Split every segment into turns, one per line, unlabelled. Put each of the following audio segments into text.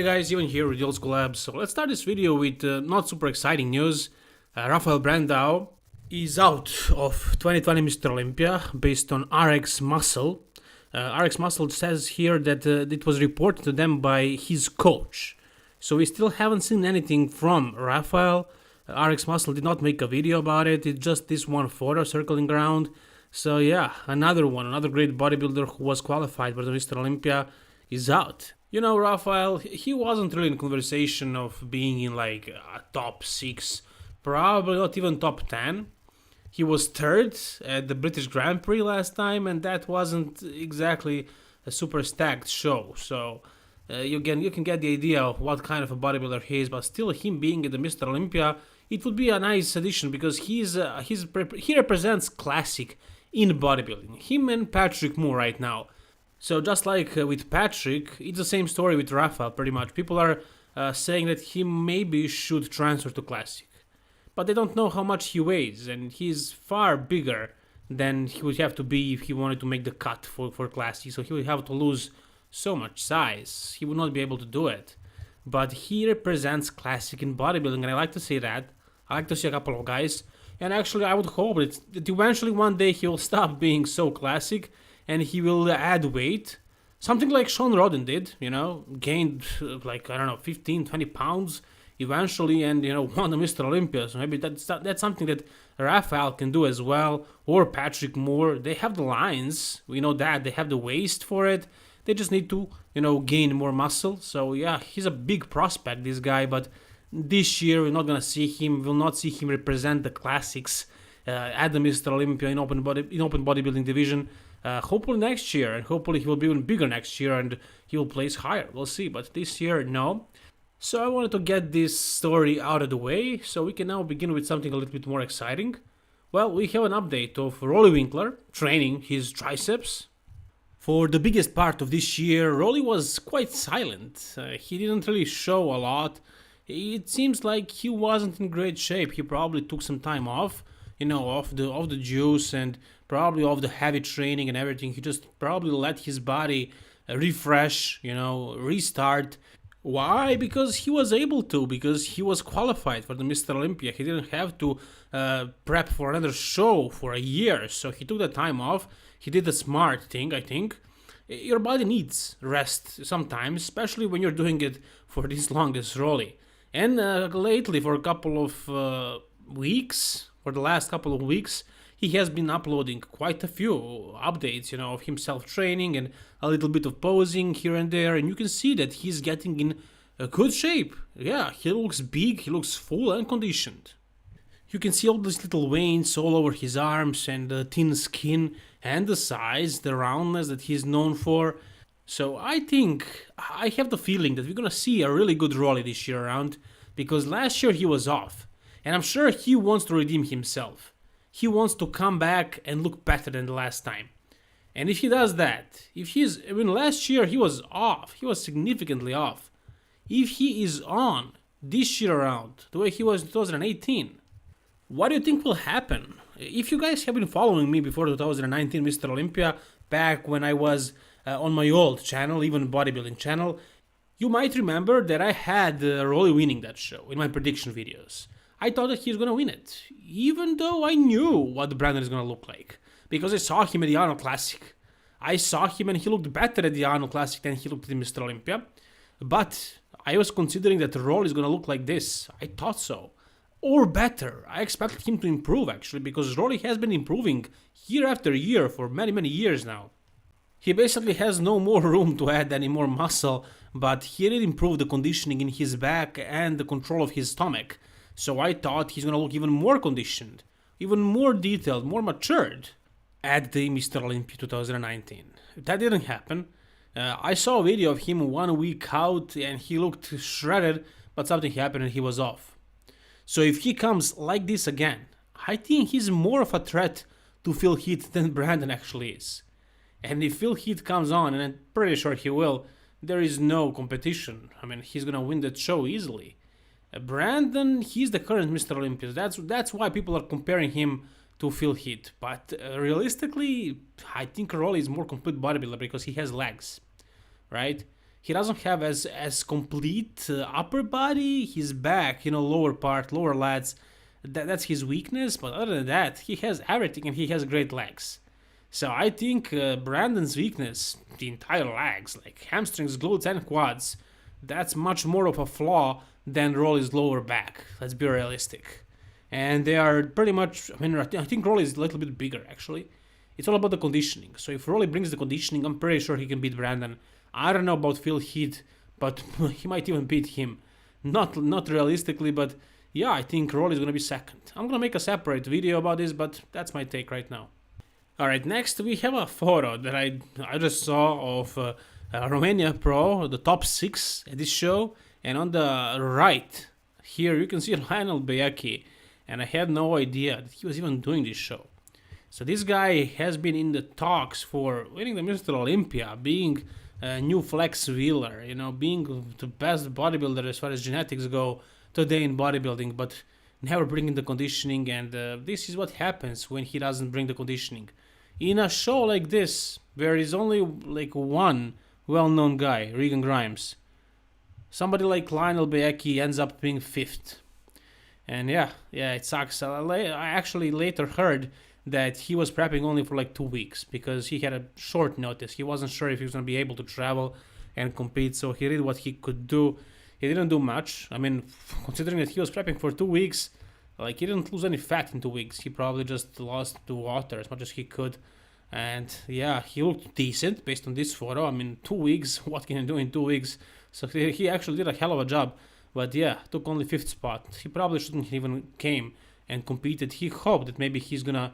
Hey guys, Ivan here with the Old School Labs. So let's start this video with not super exciting news. Rafael Brandao is out of 2020 Mr. Olympia based on RX Muscle. RX Muscle says here that it was reported to them by his coach. So we still haven't seen anything from Rafael. RX Muscle did not make a video about it. It's just this one photo circling around. So yeah, another great bodybuilder who was qualified for the Mr. Olympia is out. You know, Rafael, he wasn't really in conversation of being in like a top 6, probably not even top 10. He was 3rd at the British Grand Prix last time, and that wasn't exactly a super stacked show. So you can get the idea of what kind of a bodybuilder he is, but still him being at the Mr. Olympia, it would be a nice addition because he represents classic in bodybuilding. Him and Patrick Moore right now. So just like with Patrick, it's the same story with Rafael pretty much. People are saying that he maybe should transfer to Classic. But they don't know how much he weighs, and he's far bigger than he would have to be if he wanted to make the cut for Classic. So he would have to lose so much size. He would not be able to do it. But he represents Classic in bodybuilding, and I like to see that. I like to see a couple of guys. And actually I would hope that eventually one day he will stop being so Classic and he will add weight. Something like Sean Rodden did, you know, gained like, I don't know, 15, 20 pounds eventually and, you know, won the Mr. Olympia. So maybe that's something that Rafael can do as well, or Patrick Moore. They have the lines, we know that, they have the waist for it. They just need to, you know, gain more muscle. So yeah, he's a big prospect, this guy, but this year we're not gonna see him, we'll not see him represent the classics at the Mr. Olympia in open bodybuilding division. Hopefully next year, and hopefully he will be even bigger next year and he will place higher. We'll see, but this year, no. So I wanted to get this story out of the way, so we can now begin with something a little bit more exciting. Well, we have an update of Roelly Winklaar training his triceps. For the biggest part of this year, Roelly was quite silent. He didn't really show a lot. It seems like he wasn't in great shape. He probably took some time off, you know, off the juice and probably off the heavy training and everything. He just probably let his body refresh, you know, restart. Why? Because he was able to, because he was qualified for the Mr. Olympia. He didn't have to prep for another show for a year, so he took the time off. He did the smart thing, I think. Your body needs rest sometimes, especially when you're doing it for this long as Roelly. And lately, for a couple of weeks, for the last couple of weeks, he has been uploading quite a few updates, you know, of himself training and a little bit of posing here and there, and you can see that he's getting in a good shape. Yeah, he looks big, he looks full and conditioned. You can see all these little veins all over his arms and the thin skin and the size, the roundness that he's known for. So I think, I have the feeling that we're gonna see a really good Roelly this year around, because last year he was off. And I'm sure he wants to redeem himself. He wants to come back and look better than the last time. And if he does that, last year he was off. He was significantly off. If he is on this year around, the way he was in 2018, what do you think will happen? If you guys have been following me before 2019 Mr. Olympia, back when I was on my old channel, even bodybuilding channel, you might remember that I had Roelly winning that show in my prediction videos. I thought that he's gonna win it, even though I knew what Brandon is gonna look like, because I saw him at the Arnold Classic. I saw him and he looked better at the Arnold Classic than he looked at the Mr. Olympia. But I was considering that Roelly is gonna look like this. I thought so. Or better. I expected him to improve actually, because Roelly has been improving year after year for many, many years now. He basically has no more room to add any more muscle, but he did improve the conditioning in his back and the control of his stomach. So I thought he's gonna look even more conditioned, even more detailed, more matured at the Mr. Olympia 2019. That didn't happen. I saw a video of him 1 week out and he looked shredded, but something happened and he was off. So if he comes like this again, I think he's more of a threat to Phil Heath than Brandon actually is. And if Phil Heath comes on, and I'm pretty sure he will, there is no competition. I mean, he's gonna win that show easily. Brandon, he's the current Mr. Olympia. That's why people are comparing him to Phil Heath. But realistically, I think Roelly is more complete bodybuilder because he has legs, right? he doesn't have as complete upper body. His back, lower part, lower lats, that's his weakness. But other than that, he has everything, and he has great legs. So I think Brandon's weakness, the entire legs, like hamstrings, glutes, and quads, that's much more of a flaw than Roelly's lower back. Let's be realistic. And they are pretty much, I think Roelly is a little bit bigger, actually. It's all about the conditioning. So if Roelly brings the conditioning, I'm pretty sure he can beat Brandon. I don't know about Phil Heath, but he might even beat him. Not realistically, but yeah, I think Roelly is going to be second. I'm going to make a separate video about this, but that's my take right now. Alright, next we have a photo that I just saw of Romania Pro, the top 6 at this show. And on the right, here you can see Lionel Beyeke. And I had no idea that he was even doing this show. So this guy has been in the talks for winning the Mr. Olympia, being a new flex wheeler, being the best bodybuilder as far as genetics go today in bodybuilding, but never bringing the conditioning. And this is what happens when he doesn't bring the conditioning. In a show like this, where is only like one well-known guy, Regan Grimes, somebody like Lionel Beyeke ends up being 5th. And yeah, it sucks. I actually later heard that he was prepping only for like 2 weeks because he had a short notice. He wasn't sure if he was going to be able to travel and compete, so he did what he could do. He didn't do much. Considering that he was prepping for 2 weeks, like he didn't lose any fat in 2 weeks. He probably just lost the water as much as he could. And yeah, he looked decent based on this photo. 2 weeks, what can you do in 2 weeks? So he actually did a hell of a job. But yeah, took only 5th spot. He probably shouldn't even came and competed. He hoped that maybe he's gonna,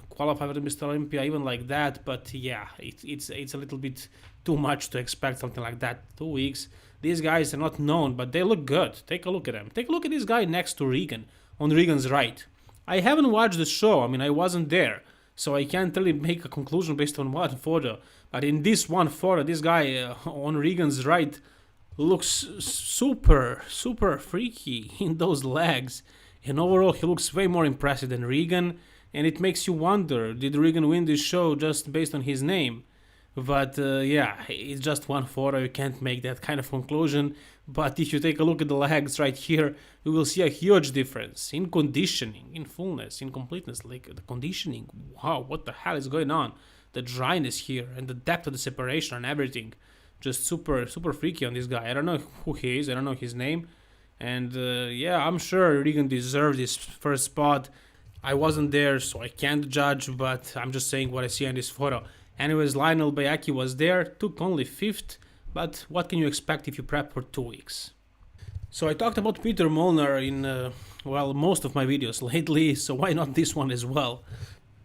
qualify for the Mr. Olympia, even like that. But yeah, it's a little bit too much to expect something like that. 2 weeks. These guys are not known, but they look good. Take a look at them. Take a look at this guy next to Regan, on Regan's right. I haven't watched the show. I wasn't there, so I can't really make a conclusion based on one photo. But in this one photo, this guy on Regan's right looks super freaky in those legs, and overall he looks way more impressive than Regan, and it makes you wonder, did Regan win this show just based on his name? But yeah, it's just one photo, you can't make that kind of conclusion. But if you take a look at the legs right here, you will see a huge difference in conditioning, in fullness, in completeness. Like the conditioning, wow, what the hell is going on? The dryness here and the depth of the separation and everything. Just super freaky on this guy. I don't know who he is. I don't know his name. And yeah, I'm sure Regan deserved this first spot. I wasn't there, so I can't judge, but I'm just saying what I see on this photo. Anyways, Lionel Beyeke was there, took only 5th, but what can you expect if you prep for 2 weeks? So I talked about Peter Molnar in, most of my videos lately, so why not this one as well?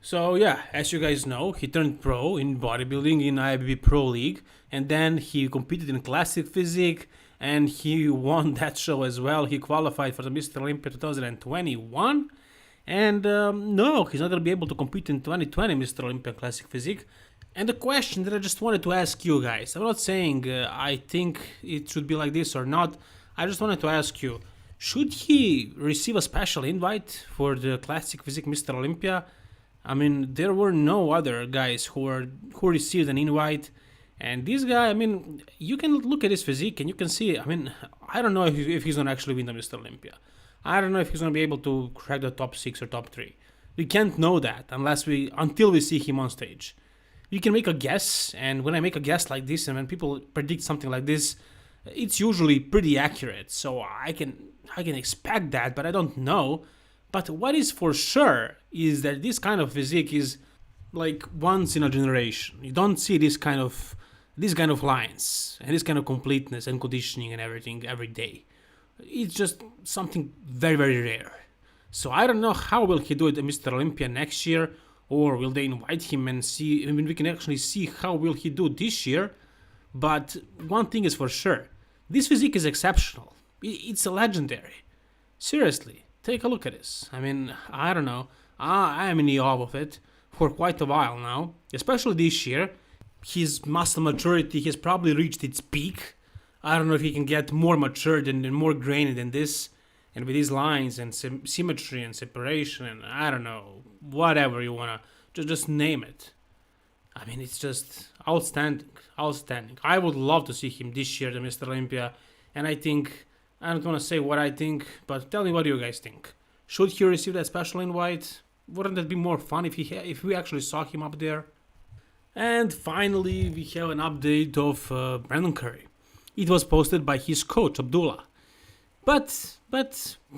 So yeah, as you guys know, he turned pro in bodybuilding in IFBB Pro League, and then he competed in Classic Physique, and he won that show as well. He qualified for the Mr. Olympia 2021, and no, he's not going to be able to compete in 2020 Mr. Olympia Classic Physique. And the question that I just wanted to ask you guys, I'm not saying I think it should be like this or not, I just wanted to ask you, should he receive a special invite for the Classic Physique Mr. Olympia? There were no other guys who received an invite, and this guy, you can look at his physique and you can see, I don't know if he's gonna actually win the Mr. Olympia. I don't know if he's gonna be able to crack the top 6 or top 3. We can't know that until we see him on stage. You can make a guess, and when I make a guess like this, and when people predict something like this, it's usually pretty accurate. So I can expect that, but I don't know. But what is for sure is that this kind of physique is like once in a generation. You don't see this kind of lines and this kind of completeness and conditioning and everything every day. It's just something very, very rare. So I don't know how will he do it at Mr. Olympia next year, or will they invite him and see? We can actually see how will he do this year. But one thing is for sure, this physique is exceptional. It's a legendary. Seriously. Take a look at this. I don't know. I am in the awe of it for quite a while now, especially this year. His muscle maturity has probably reached its peak. I don't know if he can get more matured and more grainy than this. And with these lines and symmetry and separation and I don't know, whatever you want to, just name it. I mean, it's just outstanding, outstanding. I would love to see him this year, the Mr. Olympia, and I think, I don't want to say what I think, but tell me what you guys think. Should he receive that special invite? Wouldn't it be more fun if we actually saw him up there? And finally, we have an update of Brandon Curry. It was posted by his coach, Abdullah. But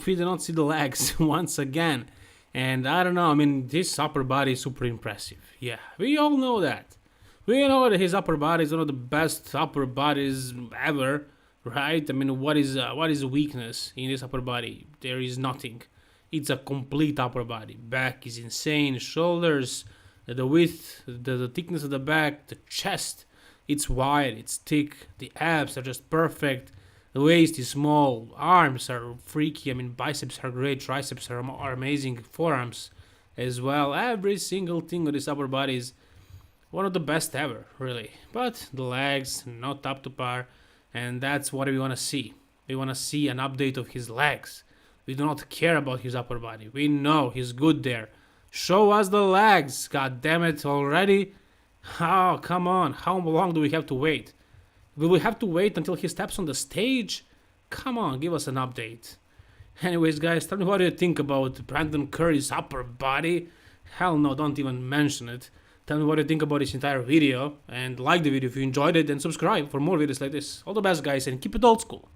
we did not see the legs once again. And I don't know, I mean, his upper body is super impressive. Yeah, we all know that. We know that his upper body is one of the best upper bodies ever, right? I mean, what is weakness in this upper body? There is nothing. It's a complete upper body. Back is insane, shoulders, the width, the thickness of the back, the chest, it's wide, it's thick, the abs are just perfect, the waist is small, arms are freaky, I mean biceps are great, triceps are amazing, forearms as well, every single thing on this upper body is one of the best ever, really. But the legs, not up to par, and that's what we want to see. We want to see an update of his legs. We do not care about his upper body. We know he's good there. Show us the legs, god damn it already. Oh, come on, how long do we have to wait? Will we have to wait until he steps on the stage? Come on, give us an update. Anyways, guys, tell me what you think about Brandon Curry's upper body. Hell no, don't even mention it. Tell me what you think about this entire video, and like the video if you enjoyed it, and subscribe for more videos like this. All the best, guys, and keep it old school.